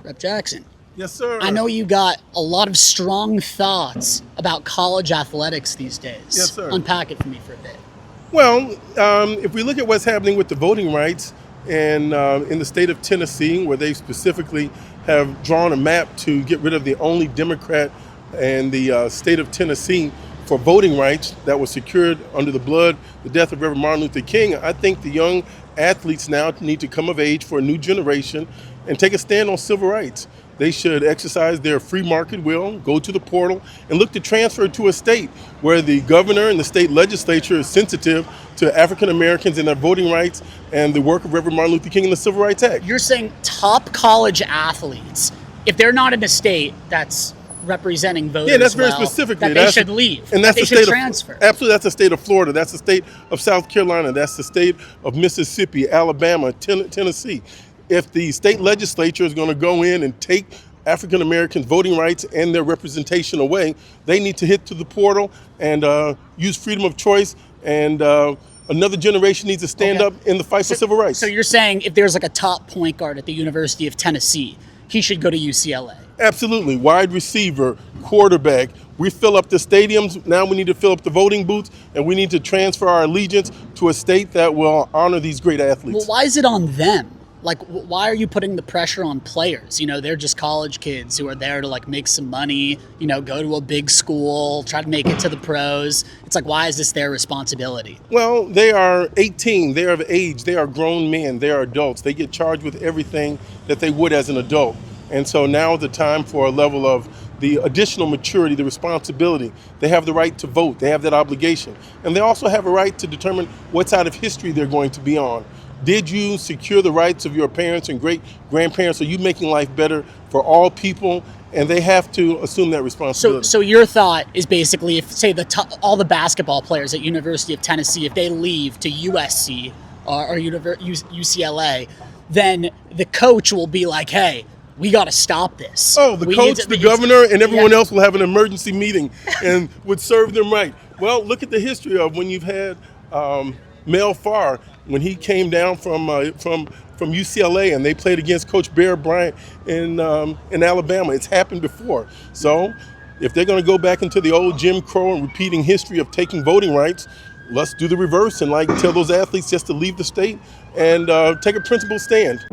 Rep. Jackson. Yes, sir. I know you got a lot of strong thoughts about college athletics these days. Yes, sir. Unpack it for me for a bit. Well, if we look at what's happening with the voting rights and in the state of Tennessee, where they specifically have drawn a map to get rid of the only Democrat in the state of Tennessee for voting rights that was secured under the death of Reverend Martin Luther King, I think the young athletes now need to come of age for a new generation and take a stand on civil rights. They should exercise their free market will, go to the portal, and look to transfer to a state where the governor and the state legislature is sensitive to African Americans and their voting rights and the work of Reverend Martin Luther King and the Civil Rights Act. You're saying top college athletes, if they're not in a state that's representing voters, yeah, that's very specifically. That they should leave. And that's they the should state transfer. Absolutely, that's the state of Florida. That's the state of South Carolina. That's the state of Mississippi, Alabama, Tennessee. If the state legislature is going to go in and take African Americans' voting rights and their representation away, they need to hit to the portal and use freedom of choice. And another generation needs to stand up in the fight for civil rights. So you're saying if there's like a top point guard at the University of Tennessee, he should go to UCLA? Absolutely. Wide receiver, quarterback. We fill up the stadiums. Now we need to fill up the voting booths, and we need to transfer our allegiance to a state that will honor these great athletes. Well, why is it on them? Like, why are you putting the pressure on players? You know, they're just college kids who are there to like make some money, you know, go to a big school, try to make it to the pros. It's like, why is this their responsibility? Well, they are 18, they are of age, they are grown men, they are adults. They get charged with everything that they would as an adult. And so now is the time for a level of the additional maturity, the responsibility. They have the right to vote, they have that obligation. And they also have a right to determine what side of history they're going to be on. Did you secure the rights of your parents and great-grandparents? Are you making life better for all people? And they have to assume that responsibility. So your thought is basically, if, say, all the basketball players at University of Tennessee, if they leave to USC or UCLA, then the coach will be like, hey, we got to stop this. Oh, the coach, the governor, and everyone else will have an emergency meeting and would serve them right. Well, look at the history of when you've had Mel Farr, when he came down from UCLA and they played against Coach Bear Bryant in Alabama. It's happened before. So if they're going to go back into the old Jim Crow and repeating history of taking voting rights, let's do the reverse and like tell those athletes just to leave the state and take a principled stand.